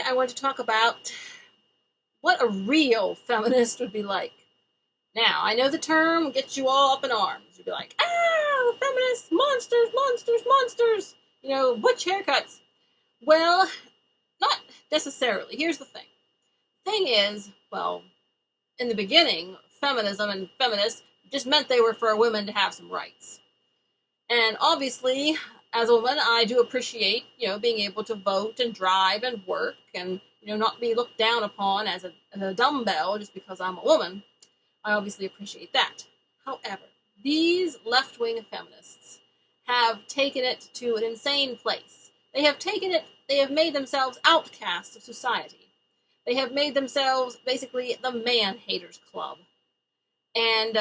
I want to talk about what a real feminist would be like. Now, I know the term gets you all up in arms. You'd be like, ah, feminists, monsters, monsters, monsters. Butch haircuts. Well, not necessarily. Here's the thing. The thing is, well, in the beginning, feminism and feminists just meant they were for women to have some rights. And obviously, as a woman, I do appreciate, being able to vote and drive and work and, not be looked down upon as a dumbbell just because I'm a woman. I obviously appreciate that. However, these left-wing feminists have taken it to an insane place. They have made themselves outcasts of society. They have made themselves basically the man-haters club. And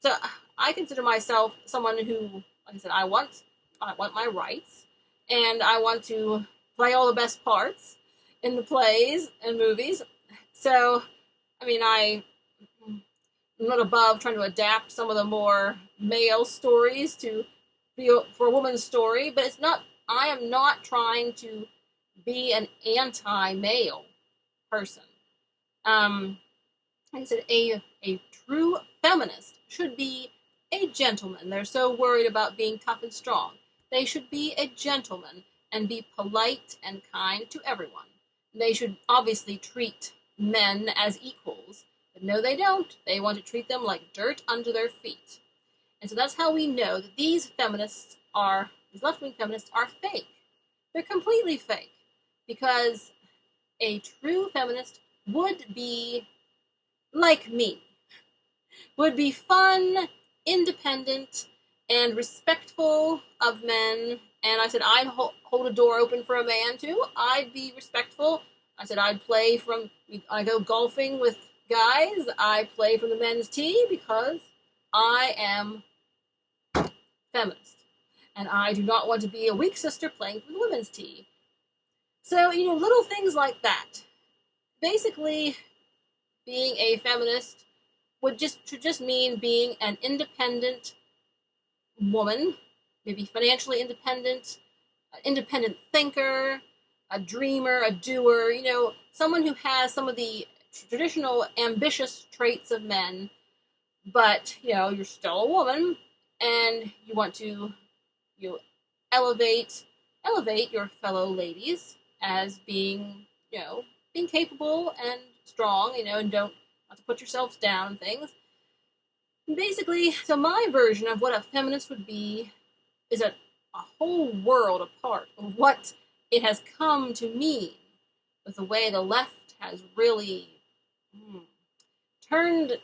so I consider myself someone who, like I said, I want my rights, and I want to play all the best parts in the plays and movies. So, I'm not above trying to adapt some of the more male stories to be for a woman's story, but I am not trying to be an anti-male person. Like I said, a true feminist should be a gentleman. They're so worried about being tough and strong. They should be a gentleman and be polite and kind to everyone. They should obviously treat men as equals. But no, they don't. They want to treat them like dirt under their feet. And so that's how we know that these left-wing feminists are fake. They're completely fake. Because a true feminist would be like me. Would be fun, independent, and respectful of men. And I said I'd hold a door open for a man too. I'd be respectful. I said I go golfing with guys. I play from the men's tee because I am feminist. And I do not want to be a weak sister playing from the women's tee. So, little things like that. Basically, being a feminist should just mean being an independent woman, maybe financially independent, an independent thinker, a dreamer, a doer, someone who has some of the traditional ambitious traits of men, but, you're still a woman, and you want to, elevate your fellow ladies as being, being capable and strong, and don't have to put yourselves down and things. Basically, so my version of what a feminist would be is a whole world apart of what it has come to mean with the way the left has really turned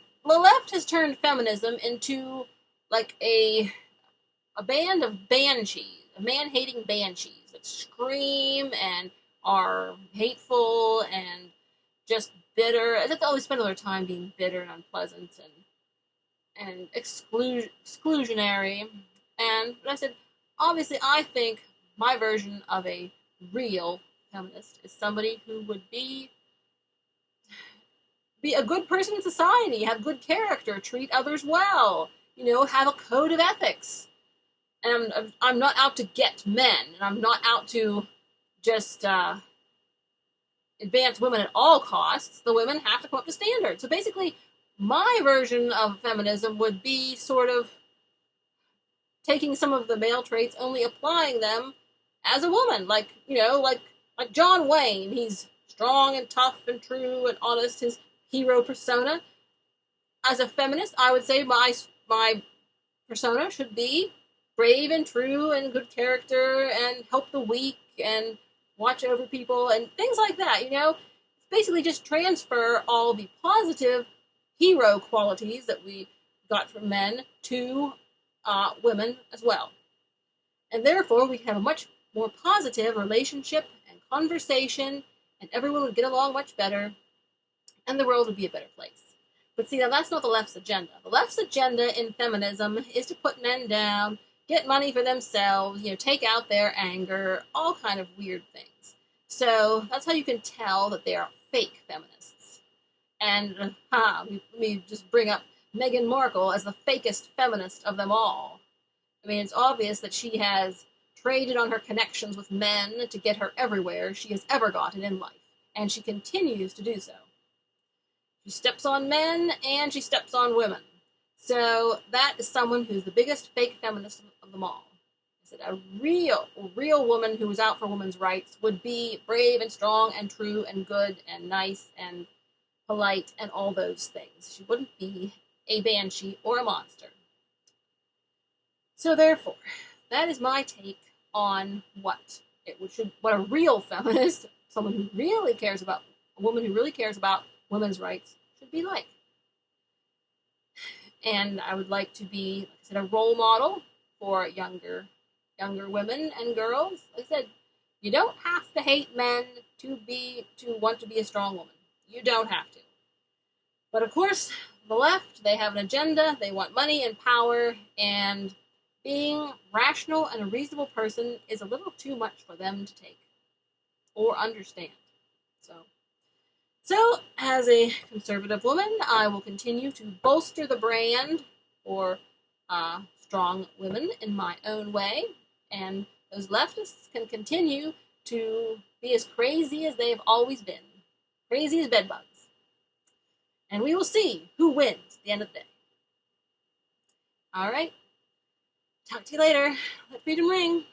feminism into like a band of banshees, man-hating banshees that scream and are hateful and just bitter. They always spend all their time being bitter and unpleasant and exclusionary. And I said, obviously, I think my version of a real feminist is somebody who would be a good person in society, have good character, treat others well, have a code of ethics. And I'm not out to get men, and I'm not out to just advance women at all costs. The women have to come up to standard. So basically, my version of feminism would be sort of taking some of the male traits, only applying them as a woman. Like John Wayne. He's strong and tough and true and honest, his hero persona. As a feminist, I would say my persona should be brave and true and good character and help the weak and watch over people and things like that, Basically just transfer all the positive hero qualities that we got from men to women as well. And therefore, we have a much more positive relationship and conversation, and everyone would get along much better, and the world would be a better place. But see, now that's not the left's agenda. The left's agenda in feminism is to put men down, get money for themaselves, take out their anger, all kind of weird things. So that's how you can tell that they are fake feminists. And let me just bring up Meghan Markle as the fakest feminist of them all. It's obvious that she has traded on her connections with men to get her everywhere she has ever gotten in life. and she continues to do so. She steps on men, and she steps on women. So that is someone who's the biggest fake feminist of them all. I said a real woman who was out for women's rights would be brave and strong and true and good and nice and polite and all those things. She wouldn't be a banshee or a monster. So therefore, that is my take on what a real feminist, someone who really cares about, a woman who really cares about women's rights, should be like. And I would like to be, like I said, a role model for younger women and girls. Like I said, you don't have to hate men to want to be a strong woman. You don't have to. But of course, the left, they have an agenda. They want money and power, and being rational and a reasonable person is a little too much for them to take or understand. So, as a conservative woman, I will continue to bolster the brand for strong women in my own way, and those leftists can continue to be as crazy as they've always been, crazy as bedbugs. And we will see who wins at the end of the day. All right. Talk to you later. Let freedom ring.